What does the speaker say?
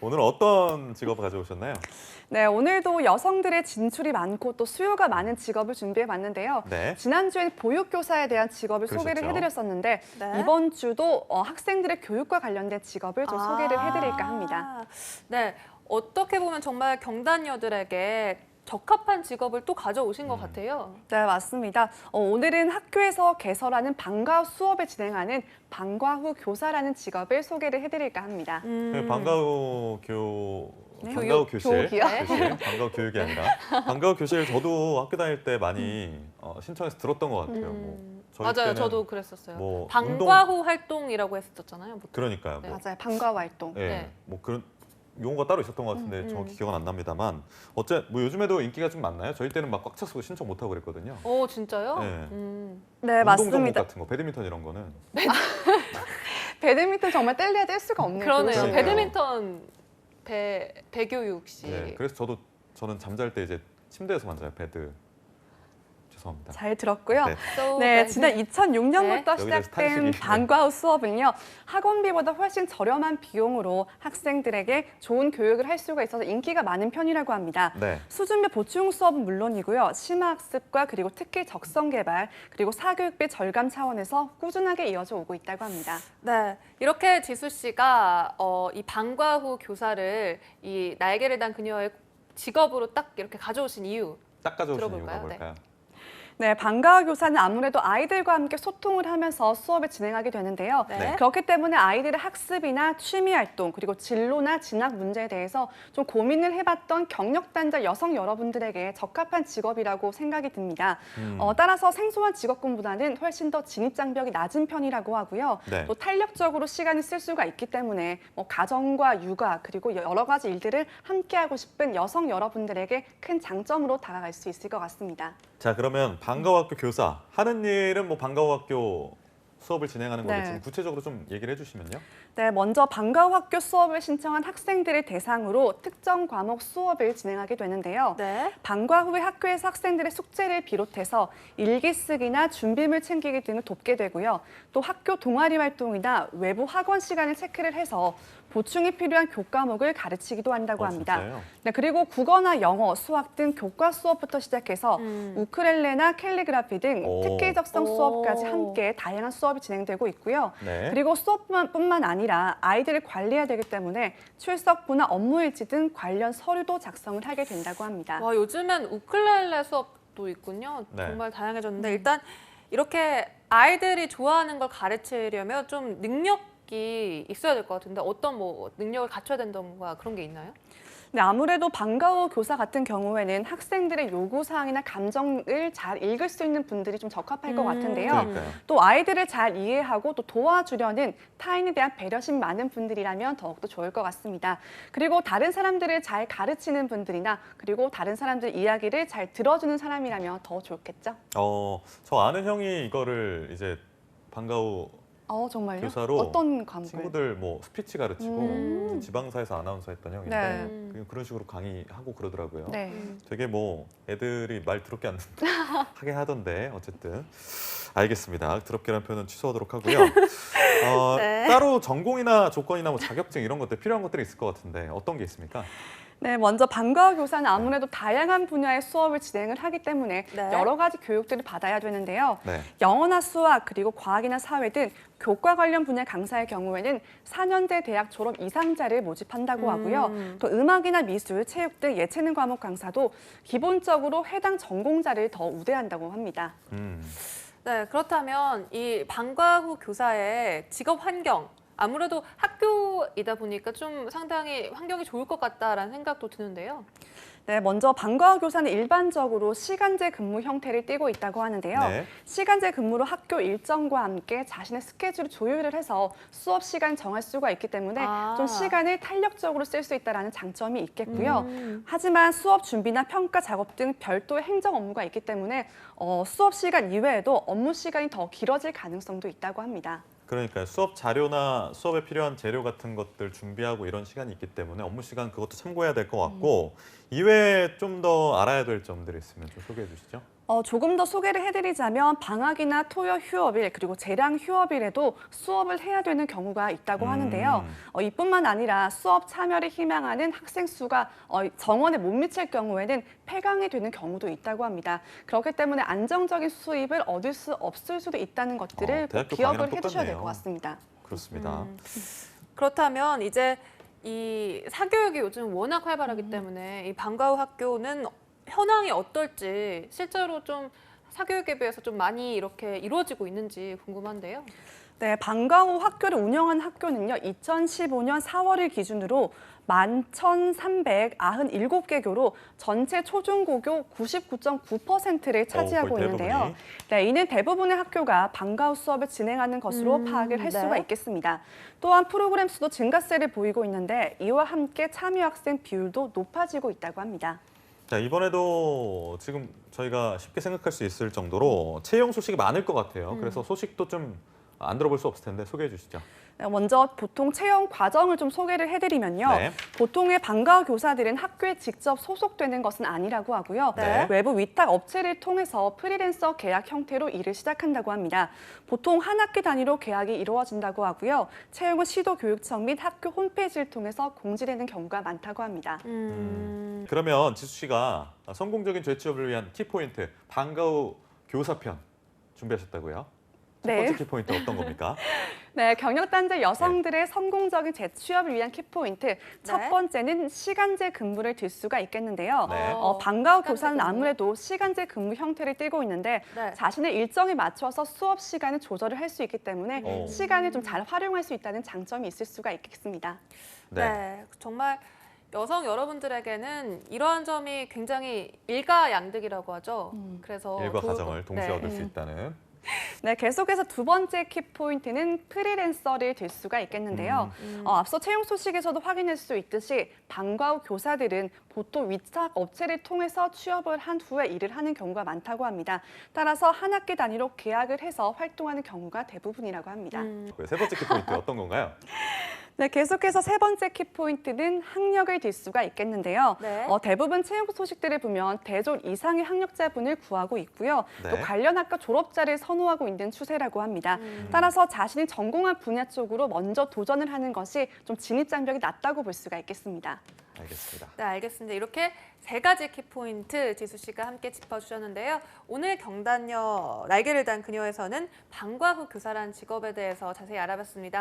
오늘 어떤 직업을 가져오셨나요? 네, 오늘도 여성들의 진출이 많고 또 수요가 많은 직업을 준비해봤는데요. 네. 지난주엔 보육교사에 대한 직업을 그러셨죠. 소개를 해드렸었는데 네. 이번 주도 학생들의 교육과 관련된 직업을 좀 소개를 해드릴까 합니다. 네, 어떻게 보면 정말 경단녀들에게 적합한 직업을 또 가져오신 것 같아요. 네, 맞습니다. 오늘은 학교에서 개설하는 방과 후 수업을 진행하는 방과 후 교사라는 직업을 소개를 해드릴까 합니다. 방과 후 교실, 교육이요? 방과 후 교육이 아니라 방과 후 교실 저도 학교 다닐 때 많이 신청해서 들었던 것 같아요. 저희 맞아요, 때는 저도 그랬었어요. 뭐 방과 후 활동이라고 했었잖아요. 보통. 그러니까요. 네. 뭐, 맞아요, 방과 후 활동. 예, 네. 뭐 그런 용어가 따로 있었던 것 같은데 정확히 기억은 안 납니다만 뭐 요즘에도 인기가 좀 많나요? 저희 때는 막 꽉 찼고 신청 못 하고 그랬거든요. 오, 진짜요? 네. 네, 운동 종목 맞습니다. 같은 거, 배드민턴 이런 거는 배드민턴 정말 뗄래야 뗄 수가 없네요. 그러네요. 그러니까요. 배드민턴 배교육 씨. 네, 그래서 저는 잠잘 때 이제 침대에서만 자요. 베드. 죄송합니다. 잘 들었고요. 네. 네, 지난 2006년부터 네. 시작된 여기서 방과 후 수업은요. 학원비보다 훨씬 저렴한 비용으로 학생들에게 좋은 교육을 할 수가 있어서 인기가 많은 편이라고 합니다. 네. 수준별 보충 수업은 물론이고요. 심화학습과 그리고 특기 적성 개발, 그리고 사교육비 절감 차원에서 꾸준하게 이어져 오고 있다고 합니다. 네, 이렇게 지수 씨가 이 방과 후 교사를 이 날개를 단 그녀의 직업으로 딱 이렇게 가져오신 이유. 딱 가져오신 이유가 들어볼까요? 뭘까요? 네, 방과 후 교사는 아무래도 아이들과 함께 소통을 하면서 수업을 진행하게 되는데요. 네. 그렇기 때문에 아이들의 학습이나 취미 활동, 그리고 진로나 진학 문제에 대해서 좀 고민을 해봤던 경력단자 여성 여러분들에게 적합한 직업이라고 생각이 듭니다. 따라서 생소한 직업군보다는 훨씬 더 진입장벽이 낮은 편이라고 하고요. 네. 또 탄력적으로 시간을 쓸 수가 있기 때문에 가정과 육아, 그리고 여러 가지 일들을 함께하고 싶은 여성 여러분들에게 큰 장점으로 다가갈 수 있을 것 같습니다. 자, 그러면 방과 후 학교 교사 하는 일은 뭐 방과 후 학교 수업을 진행하는 네. 거겠지만 구체적으로 좀 얘기를 해주시면요. 네, 먼저 방과 후 학교 수업을 신청한 학생들을 대상으로 특정 과목 수업을 진행하게 되는데요. 네. 방과 후에 학교에서 학생들의 숙제를 비롯해서 일기 쓰기나 준비물 챙기기 등을 돕게 되고요. 또 학교 동아리 활동이나 외부 학원 시간을 체크를 해서 보충이 필요한 교과목을 가르치기도 한다고 합니다. 진짜요? 네, 그리고 국어나 영어, 수학 등 교과 수업부터 시작해서 우크렐레나 캘리그라피 등 오. 특기 적성 오. 수업까지 함께 다양한 수업이 진행되고 있고요. 네. 그리고 수업뿐만 아니라 아이들을 관리해야 되기 때문에 출석부나 업무일지 등 관련 서류도 작성을 하게 된다고 합니다. 와, 요즘엔 우쿨렐레 수업도 있군요. 네. 정말 다양해졌는데 일단 이렇게 아이들이 좋아하는 걸 가르치려면 좀 능력이 있어야 될 것 같은데 어떤 뭐 능력을 갖춰야 된다던가 그런 게 있나요? 네, 아무래도 방과 후 교사 같은 경우에는 학생들의 요구사항이나 감정을 잘 읽을 수 있는 분들이 좀 적합할 것 같은데요. 그러니까요. 또 아이들을 잘 이해하고 또 도와주려는 타인에 대한 배려심 많은 분들이라면 더욱더 좋을 것 같습니다. 그리고 다른 사람들을 잘 가르치는 분들이나 그리고 다른 사람들 이야기를 잘 들어주는 사람이라면 더 좋겠죠. 저 아는 형이 이거를 이제 방과 후 정말요? 교사로 어떤 과목을? 친구들 뭐 스피치 가르치고 지방사에서 아나운서 했던 형인데 네. 그런 식으로 강의하고 그러더라고요. 네. 되게 뭐 애들이 말 더럽게 안 하게 하던데 어쨌든 알겠습니다. 더럽게라는 표현은 취소하도록 하고요. 네. 따로 전공이나 조건이나 뭐 자격증 이런 것들 필요한 것들이 있을 것 같은데 어떤 게 있습니까? 네, 먼저 방과 후 교사는 아무래도 다양한 분야의 수업을 진행을 하기 때문에 네. 여러 가지 교육들을 받아야 되는데요. 네. 영어나 수학, 그리고 과학이나 사회 등 교과 관련 분야 강사의 경우에는 4년제 대학 졸업 이상자를 모집한다고 하고요. 또 음악이나 미술, 체육 등 예체능 과목 강사도 기본적으로 해당 전공자를 더 우대한다고 합니다. 네, 그렇다면 이 방과 후 교사의 직업 환경 아무래도 학교이다 보니까 좀 상당히 환경이 좋을 것 같다라는 생각도 드는데요. 네, 먼저 방과 후 교사는 일반적으로 시간제 근무 형태를 띠고 있다고 하는데요. 네. 시간제 근무로 학교 일정과 함께 자신의 스케줄을 조율을 해서 수업 시간 정할 수가 있기 때문에 좀 시간을 탄력적으로 쓸 수 있다는 장점이 있겠고요. 하지만 수업 준비나 평가 작업 등 별도의 행정 업무가 있기 때문에 수업 시간 이외에도 업무 시간이 더 길어질 가능성도 있다고 합니다. 그러니까 수업 자료나 수업에 필요한 재료 같은 것들 준비하고 이런 시간이 있기 때문에 업무 시간 그것도 참고해야 될 것 같고 이외에 좀 더 알아야 될 점들이 있으면 좀 소개해 주시죠. 조금 더 소개를 해드리자면 방학이나 토요 휴업일 그리고 재량 휴업일에도 수업을 해야 되는 경우가 있다고 하는데요. 이뿐만 아니라 수업 참여를 희망하는 학생 수가 정원에 못 미칠 경우에는 폐강이 되는 경우도 있다고 합니다. 그렇기 때문에 안정적인 수입을 얻을 수 없을 수도 있다는 것들을 꼭 대학교 기억을 강의랑 해주셔야 될 똑같네요. 것 같습니다. 그렇습니다. 그렇다면 이제 이 사교육이 요즘 워낙 활발하기 때문에 이 방과 후 학교는 현황이 어떨지 실제로 좀 사교육에 비해서 좀 많이 이렇게 이루어지고 있는지 궁금한데요. 네, 방과 후 학교를 운영한 학교는요, 2015년 4월을 기준으로 11,397개교로 전체 초중고교 99.9%를 차지하고 거의 있는데요. 대부분이. 네, 이는 대부분의 학교가 방과 후 수업을 진행하는 것으로 파악을 할 수가 있겠습니다. 또한 프로그램 수도 증가세를 보이고 있는데 이와 함께 참여 학생 비율도 높아지고 있다고 합니다. 자, 이번에도 지금 저희가 쉽게 생각할 수 있을 정도로 채용 소식이 많을 것 같아요. 그래서 소식도 좀 안 들어볼 수 없을 텐데 소개해 주시죠. 먼저 보통 채용 과정을 좀 소개를 해드리면요. 네. 보통의 방과 후 교사들은 학교에 직접 소속되는 것은 아니라고 하고요. 네. 외부 위탁 업체를 통해서 프리랜서 계약 형태로 일을 시작한다고 합니다. 보통 한 학기 단위로 계약이 이루어진다고 하고요. 채용은 시도교육청 및 학교 홈페이지를 통해서 공지되는 경우가 많다고 합니다. 그러면 지수 씨가 성공적인 재취업을 위한 키포인트 방과 후 교사편 준비하셨다고요? 첫 네. 번째 키포인트 어떤 겁니까? 네, 경력단절 여성들의 성공적인 재취업을 위한 키포인트. 첫 번째는 시간제 근무를 들 수가 있겠는데요. 네. 방과 후 시간제 교사는 근무. 아무래도 시간제 근무 형태를 띠고 있는데 네. 자신의 일정에 맞춰서 수업 시간을 조절을 할 수 있기 때문에 오. 시간을 좀 잘 활용할 수 있다는 장점이 있을 수가 있겠습니다. 네, 정말 여성 여러분들에게는 이러한 점이 굉장히 일가양득이라고 하죠. 그래서 일과 가정을 동시에 네. 얻을 수 있다는. 네, 계속해서 두 번째 키포인트는 프리랜서를 들 수가 있겠는데요. 앞서 채용 소식에서도 확인할 수 있듯이 방과 후 교사들은 보통 위탁 업체를 통해서 취업을 한 후에 일을 하는 경우가 많다고 합니다. 따라서 한 학기 단위로 계약을 해서 활동하는 경우가 대부분이라고 합니다. 세 번째 키포인트 어떤 건가요? 네, 계속해서 세 번째 키포인트는 학력을 들 수가 있겠는데요. 네. 대부분 채용 소식들을 보면 대졸 이상의 학력자분을 구하고 있고요. 네. 또 관련 학과 졸업자를 선호하고 있는 추세라고 합니다. 따라서 자신이 전공한 분야 쪽으로 먼저 도전을 하는 것이 좀 진입장벽이 낮다고 볼 수가 있겠습니다. 알겠습니다. 네, 알겠습니다. 이렇게 세 가지 키포인트 지수 씨가 함께 짚어주셨는데요. 오늘 경단녀 날개를 단 그녀에서는 방과 후 교사란 직업에 대해서 자세히 알아봤습니다.